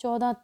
14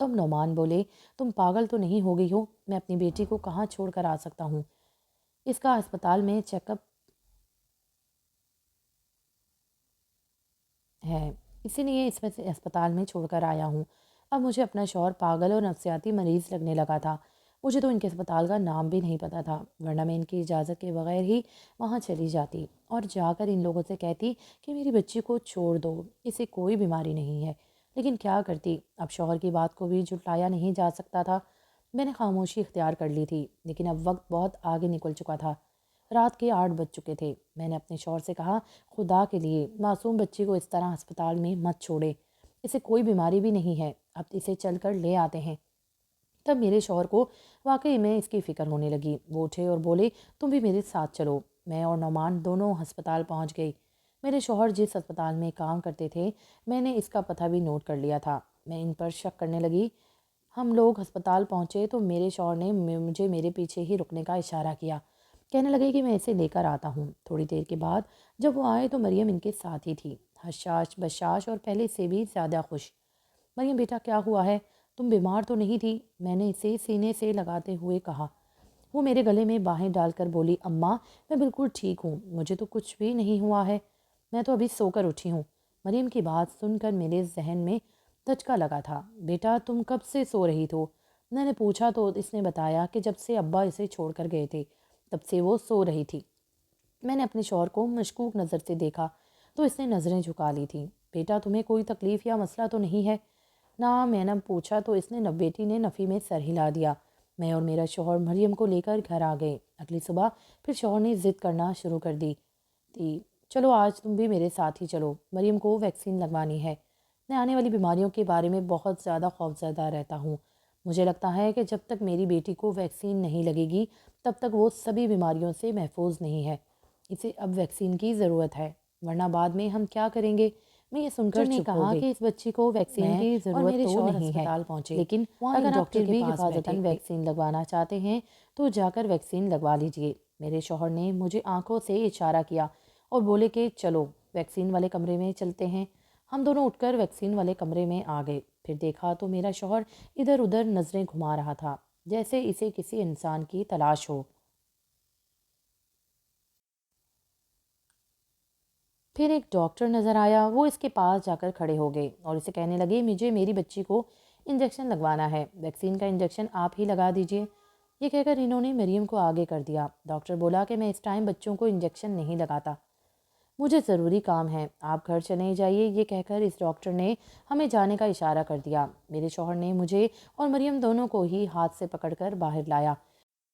تب نعمان بولے، تم پاگل تو نہیں ہو گئی ہو؟ میں اپنی بیٹی کو کہاں چھوڑ کر آ سکتا ہوں؟ اس کا اسپتال میں چیک اپ ہے، اسی لیے اس میں سے اسپتال میں چھوڑ کر آیا ہوں۔ اب مجھے اپنا شوہر پاگل اور نفسیاتی مریض لگنے لگا تھا۔ مجھے تو ان کے اسپتال کا نام بھی نہیں پتہ تھا، ورنہ میں ان کی اجازت کے بغیر ہی وہاں چلی جاتی اور جا کر ان لوگوں سے کہتی کہ میری بچی کو چھوڑ دو، اسے کوئی بیماری نہیں ہے۔ لیکن کیا کرتی، اب شوہر کی بات کو بھی جھٹلایا نہیں جا سکتا تھا۔ میں نے خاموشی اختیار کر لی تھی، لیکن اب وقت بہت آگے نکل چکا تھا۔ رات کے 8 بج چکے تھے۔ میں نے اپنے شوہر سے کہا، خدا کے لیے معصوم بچی کو اس طرح ہسپتال میں مت چھوڑے، اسے کوئی بیماری بھی نہیں ہے، اب اسے چل کر لے آتے ہیں۔ تب میرے شوہر کو واقعی میں اس کی فکر ہونے لگی۔ وہ اٹھے اور بولے، تم بھی میرے ساتھ چلو۔ میں اور نعمان دونوں ہسپتال پہنچ گئی۔ میرے شوہر جس ہسپتال میں کام کرتے تھے، میں نے اس کا پتہ بھی نوٹ کر لیا تھا۔ میں ان پر شک کرنے لگی۔ ہم لوگ ہسپتال پہنچے تو میرے شوہر نے مجھے میرے پیچھے ہی رکنے کا اشارہ کیا، کہنے لگے کہ میں اسے لے کر آتا ہوں۔ تھوڑی دیر کے بعد جب وہ آئے تو مریم ان کے ساتھ ہی تھی، حشاش بشاش اور پہلے سے بھی زیادہ خوش۔ مریم بیٹا کیا ہوا ہے؟ تم بیمار تو نہیں تھی؟ میں نے اسے سینے سے لگاتے ہوئے کہا۔ وہ میرے گلے میں باہیں ڈال کر بولی، اماں میں بالکل ٹھیک ہوں، مجھے تو کچھ بھی نہیں ہوا ہے، میں تو ابھی سو کر اٹھی ہوں۔ مریم کی بات سن کر میرے ذہن میں دھچکا لگا تھا۔ بیٹا تم کب سے سو رہی تو؟ میں نے پوچھا تو اس نے بتایا کہ جب سے ابا اسے چھوڑ کر گئے تھے تب سے وہ سو رہی تھی۔ میں نے اپنے شوہر کو مشکوک نظر سے دیکھا تو اس نے نظریں جھکا لی تھیں۔ بیٹا تمہیں کوئی تکلیف یا مسئلہ تو نہیں ہے نا؟ میں نے پوچھا تو اس نے بیٹی نے نفی میں سر ہلا دیا۔ میں اور میرا شوہر مریم کو لے کر گھر آ گئے۔ اگلی صبح پھر شوہر نے ضد کرنا شروع کر دی تھی، چلو آج تم بھی میرے ساتھ ہی چلو، مریم کو ویکسین لگوانی ہے۔ میں آنے والی بیماریوں کے بارے میں بہت زیادہ خوفزدہ رہتا ہوں۔ مجھے لگتا ہے کہ جب تک میری بیٹی کو ویکسین نہیں لگے گی تب تک وہ سبھی بیماریوں سے محفوظ نہیں ہے۔ اسے اب ویکسین کی ضرورت ہے، ورنہ بعد میں ہم کیا کریں گے؟ میں یہ سن کر چپ ہو گئی کہ اس بچی کو ویکسین کی ضرورت تو نہیں ہے، لیکن اگر آپ پھر بھی حفاظتاً ویکسین لگوانا چاہتے ہیں تو جا کر ویکسین لگوا لیجئے۔ میرے شوہر نے مجھے آنکھوں سے اشارہ کیا اور بولے کہ چلو ویکسین والے کمرے میں چلتے ہیں۔ ہم دونوں اٹھ کر ویکسین والے کمرے میں آ گئے۔ پھر دیکھا تو میرا شوہر ادھر ادھر نظریں گھما رہا تھا، جیسے اسے کسی انسان کی تلاش ہو۔ پھر ایک ڈاکٹر نظر آیا، وہ اس کے پاس جا کر کھڑے ہو گئے اور اسے کہنے لگے، مجھے میری بچی کو انجیکشن لگوانا ہے، ویکسین کا انجیکشن آپ ہی لگا دیجئے۔ یہ کہہ کر انہوں نے مریم کو آگے کر دیا۔ ڈاکٹر بولا کہ میں اس ٹائم بچوں کو انجیکشن نہیں لگاتا، مجھے ضروری کام ہے، آپ گھر چلے جائیے۔ یہ کہہ کر اس ڈاکٹر نے ہمیں جانے کا اشارہ کر دیا۔ میرے شوہر نے مجھے اور مریم دونوں کو ہی ہاتھ سے پکڑ کر باہر لایا۔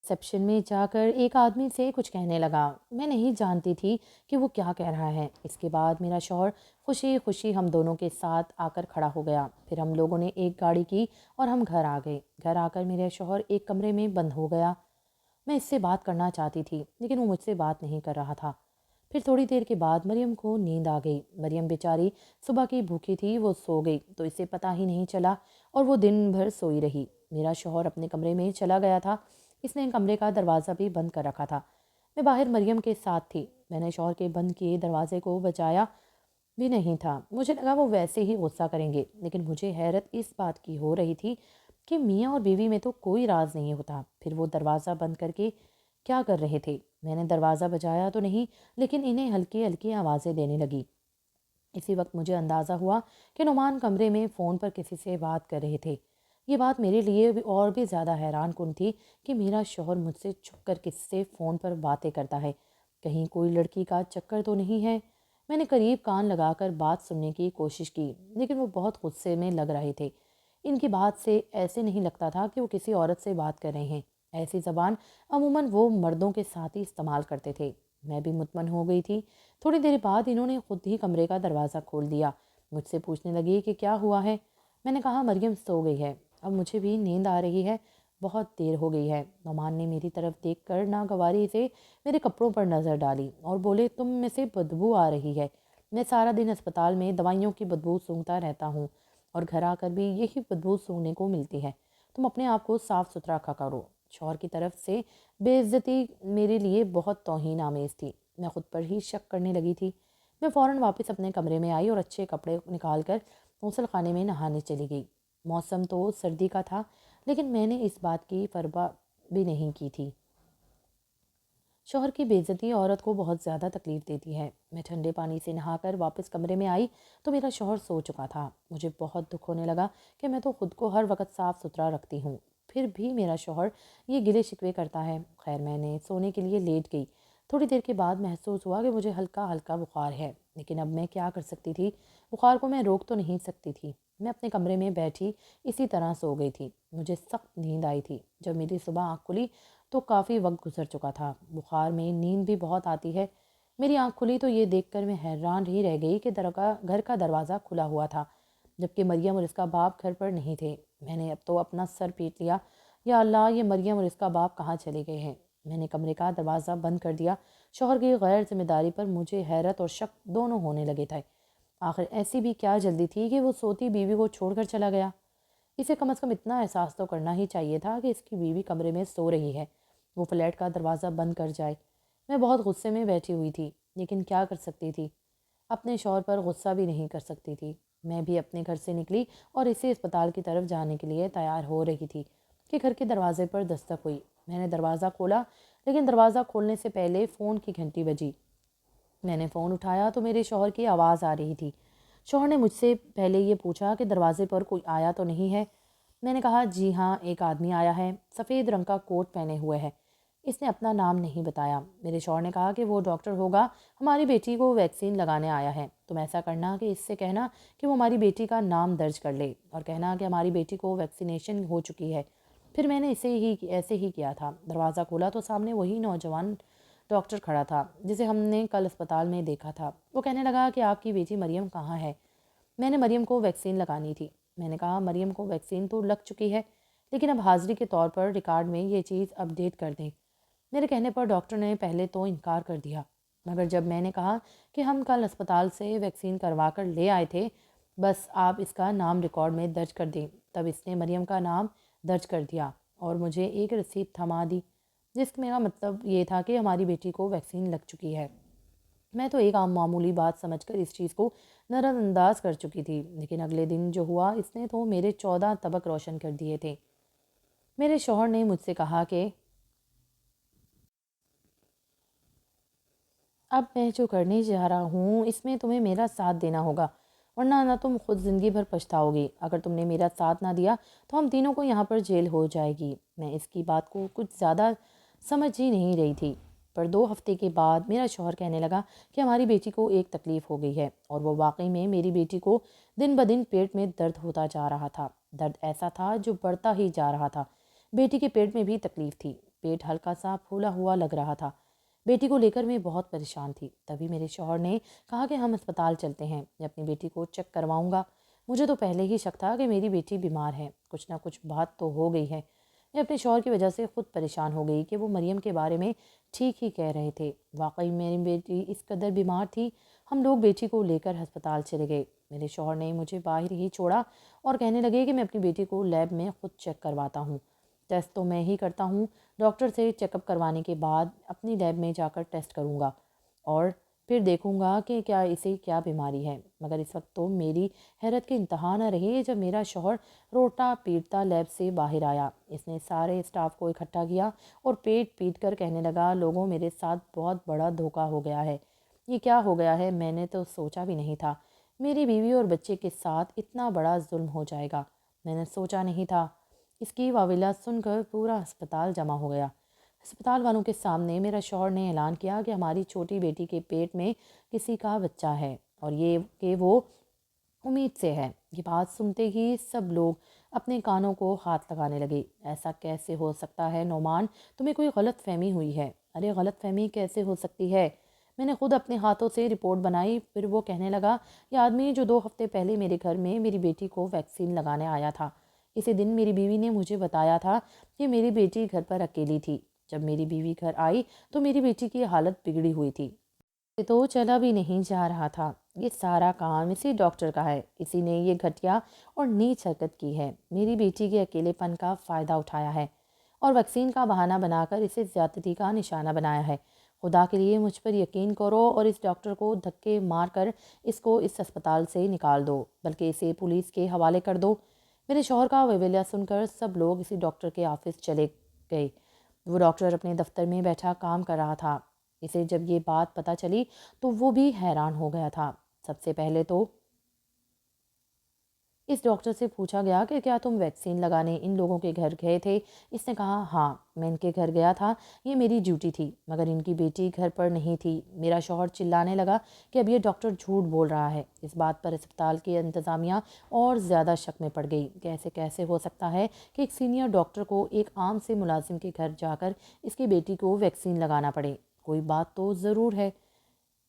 ریسیپشن میں جا کر ایک آدمی سے کچھ کہنے لگا، میں نہیں جانتی تھی کہ وہ کیا کہہ رہا ہے۔ اس کے بعد میرا شوہر خوشی خوشی ہم دونوں کے ساتھ آ کر کھڑا ہو گیا۔ پھر ہم لوگوں نے ایک گاڑی کی اور ہم گھر آ گئے۔ گھر آ کر میرا شوہر ایک کمرے میں بند ہو گیا۔ میں اس سے بات کرنا چاہتی تھی لیکن وہ مجھ سے بات نہیں کر رہا تھا۔ پھر تھوڑی دیر کے بعد مریم کو نیند آ گئی۔ مریم بیچاری صبح کی بھوکی تھی، وہ سو گئی تو اسے پتہ ہی نہیں چلا اور وہ دن بھر سوئی رہی۔ میرا شوہر اپنے کمرے میں چلا گیا تھا، اس نے کمرے کا دروازہ بھی بند کر رکھا تھا۔ میں باہر مریم کے ساتھ تھی۔ میں نے شوہر کے بند کیے دروازے کو بجایا بھی نہیں تھا، مجھے لگا وہ ویسے ہی غصہ کریں گے، لیکن مجھے حیرت اس بات کی ہو رہی تھی کہ میاں اور بیوی میں تو کوئی راز نہیں ہوتا، پھر وہ دروازہ بند کر کے کیا کر رہے تھے؟ میں نے دروازہ بجایا تو نہیں، لیکن انہیں ہلکی ہلکی آوازیں دینے لگی۔ اسی وقت مجھے اندازہ ہوا کہ نعمان کمرے میں فون پر کسی سے بات کر رہے تھے۔ یہ بات میرے لیے اور بھی زیادہ حیران کن تھی کہ میرا شوہر مجھ سے چھپ کر کس سے فون پر باتیں کرتا ہے، کہیں کوئی لڑکی کا چکر تو نہیں ہے۔ میں نے قریب کان لگا کر بات سننے کی کوشش کی، لیکن وہ بہت غصے میں لگ رہے تھے۔ ان کی بات سے ایسے نہیں لگتا تھا کہ وہ کسی عورت سے بات کر رہے ہیں، ایسی زبان عموماً وہ مردوں کے ساتھ ہی استعمال کرتے تھے۔ میں بھی مطمئن ہو گئی تھی۔ تھوڑی دیر بعد انہوں نے خود ہی کمرے کا دروازہ کھول دیا۔ مجھ سے پوچھنے لگی کہ کیا ہوا ہے؟ میں نے کہا مریم سو گئی ہے، اب مجھے بھی نیند آ رہی ہے، بہت دیر ہو گئی ہے۔ نعمان نے میری طرف دیکھ کر ناگواری سے میرے کپڑوں پر نظر ڈالی اور بولے، تم میں سے بدبو آ رہی ہے، میں سارا دن اسپتال میں دوائیوں کی بدبو سونگھتا رہتا ہوں اور گھر آ کر بھی یہی بدبو سونگھنے کو ملتی ہے، تم اپنے آپ کو صاف ستھرا رکھا کرو۔ شوہر کی طرف سے بے عزتی میرے لیے بہت توہین آمیز تھی۔ میں خود پر ہی شک کرنے لگی تھی۔ میں فوراً واپس اپنے کمرے میں آئی اور اچھے کپڑے نکال کر غسل خانے میں نہانے چلی گئی۔ موسم تو سردی کا تھا، لیکن میں نے اس بات کی پرواہ بھی نہیں کی تھی۔ شوہر کی بے عزتی عورت کو بہت زیادہ تکلیف دیتی ہے۔ میں ٹھنڈے پانی سے نہا کر واپس کمرے میں آئی تو میرا شوہر سو چکا تھا۔ مجھے بہت دکھ ہونے لگا کہ میں تو خود کو ہر وقت صاف ستھرا رکھتی ہوں، پھر بھی میرا شوہر یہ گلے شکوے کرتا ہے۔ خیر میں نے سونے کے لیے لیٹ گئی۔ تھوڑی دیر کے بعد محسوس ہوا کہ مجھے ہلکا ہلکا بخار ہے، لیکن اب میں کیا کر سکتی تھی؟ بخار کو میں روک تو نہیں سکتی تھی۔ میں اپنے کمرے میں بیٹھی اسی طرح سو گئی تھی۔ مجھے سخت نیند آئی تھی۔ جب میری صبح آنکھ کھلی تو کافی وقت گزر چکا تھا۔ بخار میں نیند بھی بہت آتی ہے۔ میری آنکھ کھلی تو یہ دیکھ کر میں حیران ہی رہ گئی کہ گھر کا دروازہ کھلا ہوا تھا، جبکہ مریم اور اس کا باپ گھر پر نہیں تھے۔ میں نے اب تو اپنا سر پیٹ لیا، یا اللہ، یہ مریم اور اس کا باپ کہاں چلے گئے ہیں؟ میں نے کمرے کا دروازہ بند کر دیا۔ شوہر کی غیر ذمہ داری پر مجھے حیرت اور شک دونوں ہونے لگے تھے۔ آخر ایسی بھی کیا جلدی تھی کہ وہ سوتی بیوی کو چھوڑ کر چلا گیا؟ اسے کم از کم اتنا احساس تو کرنا ہی چاہیے تھا کہ اس کی بیوی کمرے میں سو رہی ہے، وہ فلیٹ کا دروازہ بند کر جائے۔ میں بہت غصے میں بیٹھی ہوئی تھی، لیکن کیا کر سکتی تھی؟ اپنے شوہر پر غصہ بھی نہیں کر سکتی تھی۔ میں بھی اپنے گھر سے نکلی اور اسے اسپتال کی طرف جانے کے لیے تیار ہو رہی تھی کہ گھر کے دروازے پر دستک ہوئی۔ میں نے دروازہ کھولا، لیکن دروازہ کھولنے سے پہلے فون کی گھنٹی بجی۔ میں نے فون اٹھایا تو میرے شوہر کی آواز آ رہی تھی۔ شوہر نے مجھ سے پہلے یہ پوچھا کہ دروازے پر کوئی آیا تو نہیں ہے؟ میں نے کہا جی ہاں، ایک آدمی آیا ہے، سفید رنگ کا کوٹ پہنے ہوئے ہے۔ اس نے اپنا نام نہیں بتایا۔ میرے شوہر نے کہا کہ وہ ڈاکٹر ہوگا، ہماری بیٹی کو ویکسین لگانے آیا ہے۔ تم ایسا کرنا کہ اس سے کہنا کہ وہ ہماری بیٹی کا نام درج کر لے اور کہنا کہ ہماری بیٹی کو ویکسینیشن ہو چکی ہے۔ پھر میں نے ایسے ہی کیا تھا۔ دروازہ کھولا تو سامنے وہی نوجوان ڈاکٹر کھڑا تھا جسے ہم نے کل اسپتال میں دیکھا تھا۔ وہ کہنے لگا کہ آپ کی بیٹی مریم کہاں ہے؟ میں نے مریم کو ویکسین لگانی تھی۔ میں نے کہا مریم کو ویکسین تو لگ چکی ہے، لیکن اب حاضری کے طور پر ریکارڈ میں یہ چیز اپڈیٹ کر دیں۔ میرے کہنے پر ڈاکٹر نے پہلے تو انکار کر دیا، مگر جب میں نے کہا کہ ہم کل اسپتال سے ویکسین کروا کر لے آئے تھے، بس آپ اس کا نام ریکارڈ میں درج کر دیں، تب اس نے مریم کا نام درج کر دیا اور مجھے ایک رسید تھما دی، جس میرا مطلب یہ تھا کہ ہماری بیٹی کو ویکسین لگ چکی ہے۔ میں تو ایک عام معمولی بات سمجھ کر اس چیز کو نظر انداز کر چکی تھی، لیکن اگلے دن جو ہوا اس نے تو میرے 14 طبق روشن کر دیے تھے۔ میرے شوہر نے مجھ سے کہا کہ اب میں جو کرنے جا رہا ہوں اس میں تمہیں میرا ساتھ دینا ہوگا، ورنہ نہ تم خود زندگی بھر پچھتاؤ گی۔ اگر تم نے میرا ساتھ نہ دیا تو ہم تینوں کو یہاں پر جیل ہو جائے گی۔ میں اس کی بات کو کچھ زیادہ سمجھ ہی نہیں رہی تھی، پر 2 ہفتے کے بعد میرا شوہر کہنے لگا کہ ہماری بیٹی کو ایک تکلیف ہو گئی ہے، اور وہ واقعی میں میری بیٹی کو دن بدن پیٹ میں درد ہوتا جا رہا تھا۔ درد ایسا تھا جو بڑھتا ہی جا رہا تھا۔ بیٹی کے پیٹ میں بھی تکلیف تھی، پیٹ ہلکا سا پھولا ہوا لگ رہا تھا۔ بیٹی کو لے کر میں بہت پریشان تھی۔ تبھی میرے شوہر نے کہا کہ ہم اسپتال چلتے ہیں، میں اپنی بیٹی کو چیک کرواؤں گا۔ مجھے تو پہلے ہی شک تھا کہ میری بیٹی بیمار ہے، کچھ نہ کچھ بات تو ہو گئی ہے۔ میں اپنے شوہر کی وجہ سے خود پریشان ہو گئی کہ وہ مریم کے بارے میں ٹھیک ہی کہہ رہے تھے۔ واقعی میری بیٹی اس قدر بیمار تھی۔ ہم لوگ بیٹی کو لے کر ہسپتال چلے گئے۔ میرے شوہر نے مجھے باہر ہی چھوڑا اور کہنے لگے کہ میں اپنی بیٹی کو لیب میں خود چیک کرواتا ہوں۔ ٹیسٹ تو میں ہی کرتا ہوں، ڈاکٹر سے چیک اپ کروانے کے بعد اپنی لیب میں جا کر ٹیسٹ کروں گا اور پھر دیکھوں گا کہ اسے کیا بیماری ہے۔ مگر اس وقت تو میری حیرت کی انتہا نہ رہی جب میرا شوہر روتا پیٹتا لیب سے باہر آیا۔ اس نے سارے اسٹاف کو اکٹھا کیا اور پیٹ پیٹ کر کہنے لگا، لوگوں میرے ساتھ بہت بڑا دھوکہ ہو گیا ہے۔ یہ کیا ہو گیا ہے؟ میں نے تو سوچا بھی نہیں تھا میری بیوی اور بچے کے ساتھ اتنا بڑا ظلم ہو جائے گا۔ میں نے سوچا نہیں تھا۔ اس کی واویلا سن کر پورا ہسپتال جمع ہو گیا۔ ہسپتال والوں کے سامنے میرا شوہر نے اعلان کیا کہ ہماری چھوٹی بیٹی کے پیٹ میں کسی کا بچہ ہے اور یہ کہ وہ امید سے ہے۔ یہ بات سنتے ہی سب لوگ اپنے کانوں کو ہاتھ لگانے لگے۔ ایسا کیسے ہو سکتا ہے نعمان؟ تمہیں کوئی غلط فہمی ہوئی ہے۔ ارے غلط فہمی کیسے ہو سکتی ہے؟ میں نے خود اپنے ہاتھوں سے رپورٹ بنائی۔ پھر وہ کہنے لگا، یہ آدمی جو 2 ہفتے پہلے میرے گھر میں میری بیٹی کو ویکسین لگانے آیا تھا، اسی دن میری بیوی نے مجھے بتایا تھا کہ میری بیٹی گھر پر اکیلی تھی۔ جب میری بیوی گھر آئی تو میری بیٹی کی حالت بگڑی ہوئی تھی، یہ تو چلا بھی نہیں جا رہا تھا۔ یہ سارا کام اسی ڈاکٹر کا ہے، اسی نے یہ گھٹیا اور نیچ حرکت کی ہے، میری بیٹی کے اکیلے پن کا فائدہ اٹھایا ہے اور ویکسین کا بہانہ بنا کر اسے زیادتی کا نشانہ بنایا ہے۔ خدا کے لیے مجھ پر یقین کرو اور اس ڈاکٹر کو دھکے مار کر اس کو اس ہسپتال سے نکال دو، بلکہ اسے پولیس کے حوالے کر دو۔ میرے شوہر کا ویولیا سن کر سب لوگ اسی ڈاکٹر کے آفس چلے گئے۔ وہ ڈاکٹر اپنے دفتر میں بیٹھا کام کر رہا تھا۔ اسے جب یہ بات پتہ چلی تو وہ بھی حیران ہو گیا تھا۔ سب سے پہلے تو اس ڈاکٹر سے پوچھا گیا کہ کیا تم ویکسین لگانے ان لوگوں کے گھر گئے تھے؟ اس نے کہا ہاں، میں ان کے گھر گیا تھا، یہ میری ڈیوٹی تھی، مگر ان کی بیٹی گھر پر نہیں تھی۔ میرا شوہر چلانے لگا کہ اب یہ ڈاکٹر جھوٹ بول رہا ہے۔ اس بات پر اسپتال کی انتظامیہ اور زیادہ شک میں پڑ گئی کہ ایسے کیسے ہو سکتا ہے کہ ایک سینئر ڈاکٹر کو ایک عام سے ملازم کے گھر جا کر اس کی بیٹی کو ویکسین لگانا پڑے۔ کوئی بات تو ضرور ہے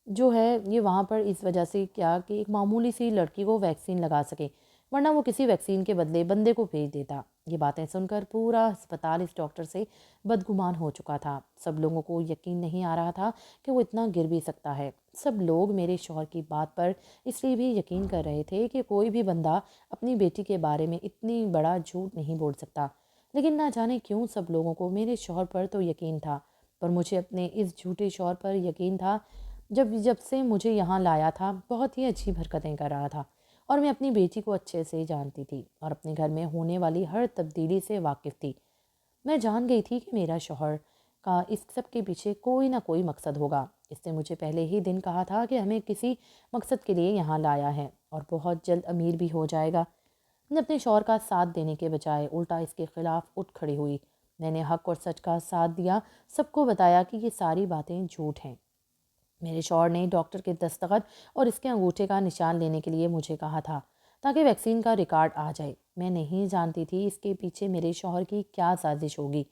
جو ہے یہ وہاں پر اس وجہ سے کیا کہ ایک معمولی سی لڑکی کو ویکسین لگا سکے، ورنہ وہ کسی ویکسین کے بدلے بندے کو بھیج دیتا۔ یہ باتیں سن کر پورا ہسپتال اس ڈاکٹر سے بدگمان ہو چکا تھا۔ سب لوگوں کو یقین نہیں آ رہا تھا کہ وہ اتنا گر بھی سکتا ہے۔ سب لوگ میرے شوہر کی بات پر اس لیے بھی یقین کر رہے تھے کہ کوئی بھی بندہ اپنی بیٹی کے بارے میں اتنی بڑا جھوٹ نہیں بول سکتا، لیکن نہ جانے کیوں سب لوگوں کو میرے شوہر پر تو یقین تھا، پر مجھے اپنے اس جھوٹے شوہر پر یقین تھا۔ جب سے مجھے یہاں لایا تھا بہت ہی اچھی حرکتیں کر رہا تھا، اور میں اپنی بیٹی کو اچھے سے جانتی تھی اور اپنے گھر میں ہونے والی ہر تبدیلی سے واقف تھی۔ میں جان گئی تھی کہ میرا شوہر کا اس سب کے پیچھے کوئی نہ کوئی مقصد ہوگا۔ اس نے مجھے پہلے ہی دن کہا تھا کہ ہمیں کسی مقصد کے لیے یہاں لایا ہے اور بہت جلد امیر بھی ہو جائے گا۔ میں اپنے شوہر کا ساتھ دینے کے بجائے الٹا اس کے خلاف اٹھ کھڑی ہوئی۔ میں نے حق اور سچ کا ساتھ دیا، سب کو بتایا کہ یہ ساری باتیں جھوٹ ہیں۔ میرے شوہر نے ڈاکٹر کے دستخط اور اس کے انگوٹھے کا نشان لینے کے لیے مجھے کہا تھا تاکہ ویکسین کا ریکارڈ آ جائے۔ میں نہیں جانتی تھی اس کے پیچھے میرے شوہر کی کیا سازش ہوگی۔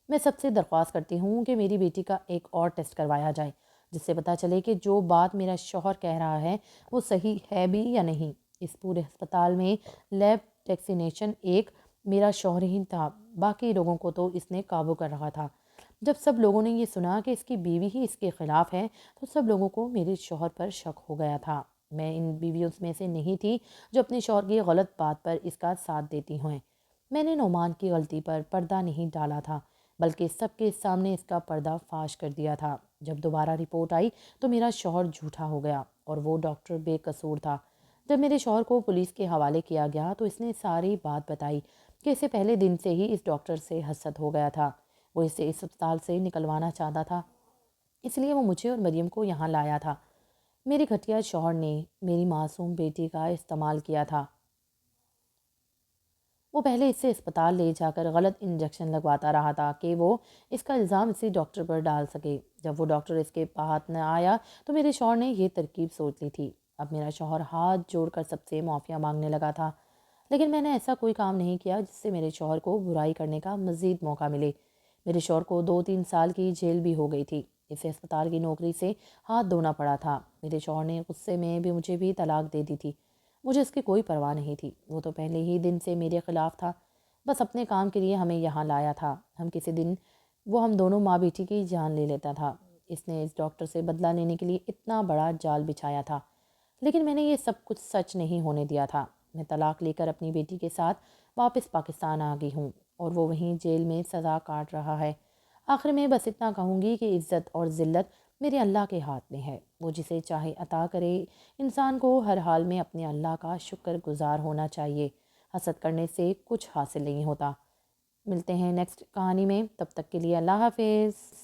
میں سب سے درخواست کرتی ہوں کہ میری بیٹی کا ایک اور ٹیسٹ کروایا جائے، جس سے پتہ چلے کہ جو بات میرا شوہر کہہ رہا ہے وہ صحیح ہے بھی یا نہیں۔ اس پورے ہسپتال میں لیب ٹیکسینیشن ایک میرا شوہر ہی تھا، باقی لوگوں کو تو اس نے قابو کر رہا تھا۔ جب سب لوگوں نے یہ سنا کہ اس کی بیوی ہی اس کے خلاف ہے تو سب لوگوں کو میرے شوہر پر شک ہو گیا تھا۔ میں ان بیویوں میں سے نہیں تھی جو اپنے شوہر کی غلط بات پر اس کا ساتھ دیتی ہیں۔ میں نے نعمان کی غلطی پر پردہ نہیں ڈالا تھا، بلکہ سب کے سامنے اس کا پردہ فاش کر دیا تھا۔ جب دوبارہ رپورٹ آئی تو میرا شوہر جھوٹا ہو گیا اور وہ ڈاکٹر بے قصور تھا۔ جب میرے شوہر کو پولیس کے حوالے کیا گیا تو اس نے ساری بات بتائی کہ اسے پہلے دن سے ہی اس ڈاکٹر سے حسد ہو گیا تھا۔ وہ اسے اس اسپتال سے نکلوانا چاہتا تھا، اس لیے وہ مجھے اور مریم کو یہاں لایا تھا۔ میرے گھٹیا شوہر نے میری معصوم بیٹی کا استعمال کیا تھا۔ وہ پہلے اسے اسپتال لے جا کر غلط انجیکشن لگواتا رہا تھا کہ وہ اس کا الزام اسی ڈاکٹر پر ڈال سکے۔ جب وہ ڈاکٹر اس کے پاس نہ آیا تو میرے شوہر نے یہ ترکیب سوچ لی تھی۔ اب میرا شوہر ہاتھ جوڑ کر سب سے معافیا مانگنے لگا تھا، لیکن میں نے ایسا کوئی کام نہیں کیا جس سے میرے شوہر کو برائی کرنے کا مزید موقع ملے۔ میرے شوہر کو 2-3 سال کی جیل بھی ہو گئی تھی۔ اسے اسپتال کی نوکری سے ہاتھ دھونا پڑا تھا۔ میرے شوہر نے غصے میں بھی مجھے بھی طلاق دے دی تھی۔ مجھے اس کی کوئی پرواہ نہیں تھی، وہ تو پہلے ہی دن سے میرے خلاف تھا، بس اپنے کام کے لیے ہمیں یہاں لایا تھا۔ کسی دن وہ ہم دونوں ماں بیٹی کی جان لے لیتا تھا۔ اس نے اس ڈاکٹر سے بدلہ لینے کے لیے اتنا بڑا جال بچھایا تھا، لیکن میں نے یہ سب کچھ سچ نہیں ہونے دیا تھا۔ میں طلاق لے کر اپنی بیٹی کے ساتھ واپس پاکستان آ گئی ہوں اور وہ وہیں جیل میں سزا کاٹ رہا ہے۔ آخر میں بس اتنا کہوں گی کہ عزت اور ذلت میرے اللہ کے ہاتھ میں ہے، وہ جسے چاہے عطا کرے۔ انسان کو ہر حال میں اپنے اللہ کا شکر گزار ہونا چاہیے، حسد کرنے سے کچھ حاصل نہیں ہوتا۔ ملتے ہیں نیکسٹ کہانی میں، تب تک کے لیے اللہ حافظ۔